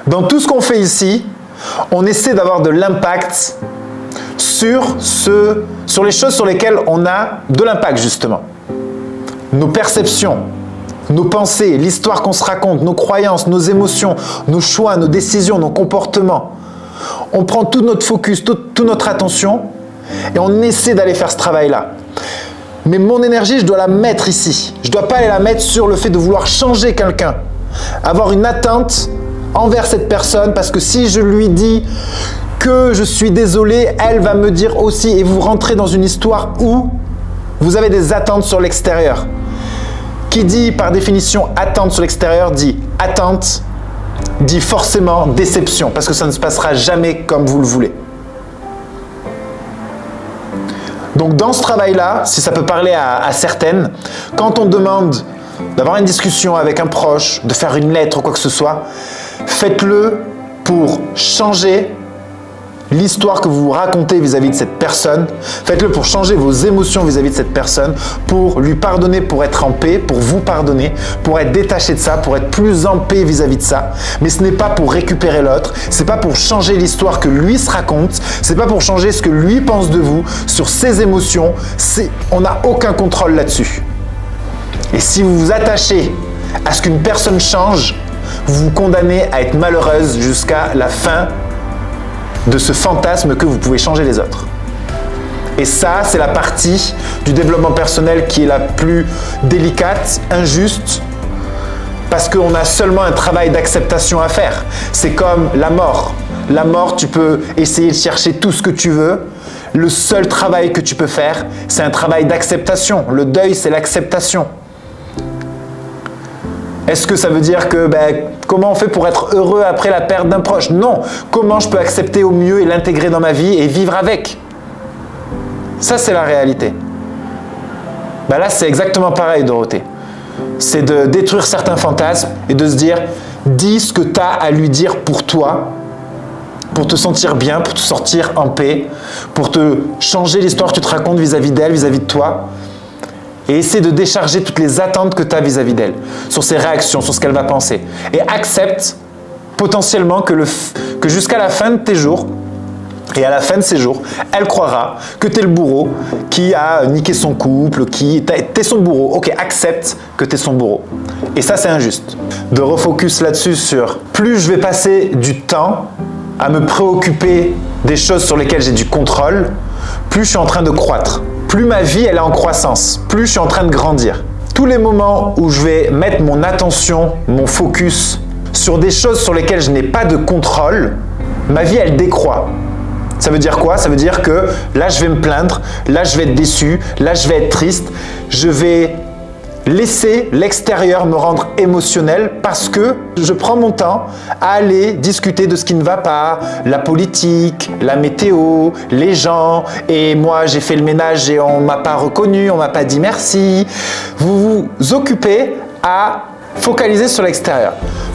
Dans tout ce qu'on fait ici, on essaie d'avoir de l'impact sur les choses sur lesquelles on a de l'impact justement. Nos perceptions, nos pensées, l'histoire qu'on se raconte, nos croyances, nos émotions, nos choix, nos décisions, nos comportements. On prend tout notre focus, toute notre attention et on essaie d'aller faire ce travail-là. Mais mon énergie, je dois la mettre ici. Je ne dois pas aller la mettre sur le fait de vouloir changer quelqu'un. Avoir une attente envers cette personne parce que si je lui dis que je suis désolé, elle va me dire aussi et vous rentrez dans une histoire où vous avez des attentes sur l'extérieur. Qui dit par définition attente sur l'extérieur dit attente, dit forcément déception parce que ça ne se passera jamais comme vous le voulez. Donc dans ce travail-là, si ça peut parler à certaines, quand on demande d'avoir une discussion avec un proche, de faire une lettre ou quoi que ce soit, faites-le pour changer l'histoire que vous vous racontez vis-à-vis de cette personne. Faites-le pour changer vos émotions vis-à-vis de cette personne, pour lui pardonner, pour être en paix, pour vous pardonner, pour être détaché de ça, pour être plus en paix vis-à-vis de ça. Mais ce n'est pas pour récupérer l'autre, c'est pas pour changer l'histoire que lui se raconte, c'est pas pour changer ce que lui pense de vous, sur ses émotions. On n'a aucun contrôle là-dessus. Et si vous vous attachez à ce qu'une personne change, vous vous condamnez à être malheureuse jusqu'à la fin de ce fantasme que vous pouvez changer les autres. Et ça, c'est la partie du développement personnel qui est la plus délicate, injuste, parce qu'on a seulement un travail d'acceptation à faire. C'est comme la mort. La mort, tu peux essayer de chercher tout ce que tu veux. Le seul travail que tu peux faire, c'est un travail d'acceptation. Le deuil, c'est l'acceptation. Est-ce que ça veut dire que comment on fait pour être heureux après la perte d'un proche? Non. Comment je peux accepter au mieux et l'intégrer dans ma vie et vivre avec? Ça, c'est la réalité. Là, c'est exactement pareil, Dorothée. C'est de détruire certains fantasmes et de se dire, dis ce que tu as à lui dire pour toi, pour te sentir bien, pour te sortir en paix, pour te changer l'histoire que tu te racontes vis-à-vis d'elle, vis-à-vis de toi. Et essaie de décharger toutes les attentes que tu as vis-à-vis d'elle, sur ses réactions, sur ce qu'elle va penser. Et accepte potentiellement que jusqu'à la fin de tes jours, et à la fin de ses jours, elle croira que tu es le bourreau qui a niqué son couple, tu es son bourreau. Ok, accepte que tu es son bourreau. Et ça, c'est injuste. De refocus là-dessus sur plus je vais passer du temps à me préoccuper des choses sur lesquelles j'ai du contrôle, plus je suis en train de croître. Plus ma vie elle est en croissance, plus je suis en train de grandir. Tous les moments où je vais mettre mon attention, mon focus sur des choses sur lesquelles je n'ai pas de contrôle, ma vie elle décroît. Ça veut dire quoi? Ça veut dire que là je vais me plaindre, là je vais être déçu, là je vais être triste, je vais laisser l'extérieur me rendre émotionnel parce que je prends mon temps à aller discuter de ce qui ne va pas, la politique, la météo, les gens, et moi j'ai fait le ménage et on ne m'a pas reconnu, on ne m'a pas dit merci. Vous vous occupez à focaliser sur l'extérieur.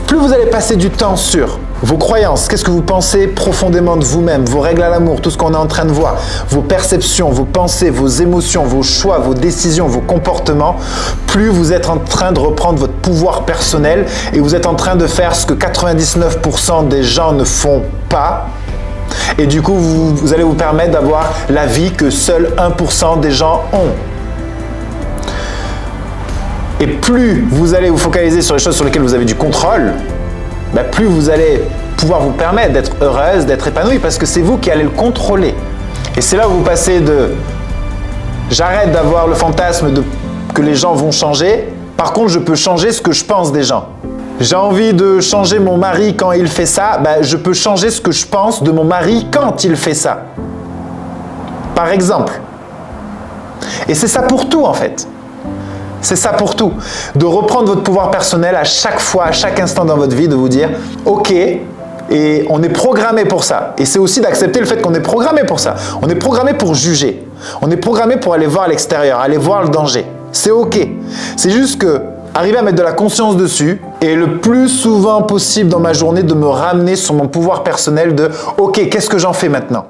Plus vous allez passer du temps sur vos croyances, qu'est-ce que vous pensez profondément de vous-même, vos règles à l'amour, tout ce qu'on est en train de voir, vos perceptions, vos pensées, vos émotions, vos choix, vos décisions, vos comportements, plus vous êtes en train de reprendre votre pouvoir personnel et vous êtes en train de faire ce que 99% des gens ne font pas. Et du coup, vous allez vous permettre d'avoir la vie que seul 1% des gens ont. Et plus vous allez vous focaliser sur les choses sur lesquelles vous avez du contrôle, plus vous allez pouvoir vous permettre d'être heureuse, d'être épanouie, parce que c'est vous qui allez le contrôler. Et c'est là où vous passez de « j'arrête d'avoir le fantasme que les gens vont changer, par contre je peux changer ce que je pense des gens. J'ai envie de changer mon mari quand il fait ça, je peux changer ce que je pense de mon mari quand il fait ça. » Par exemple. Et c'est ça pour tout en fait. C'est ça pour tout. De reprendre votre pouvoir personnel à chaque fois, à chaque instant dans votre vie, de vous dire « Ok, et on est programmé pour ça. » Et c'est aussi d'accepter le fait qu'on est programmé pour ça. On est programmé pour juger. On est programmé pour aller voir l'extérieur, aller voir le danger. C'est ok. C'est juste que arriver à mettre de la conscience dessus et le plus souvent possible dans ma journée de me ramener sur mon pouvoir personnel de « Ok, qu'est-ce que j'en fais maintenant ?»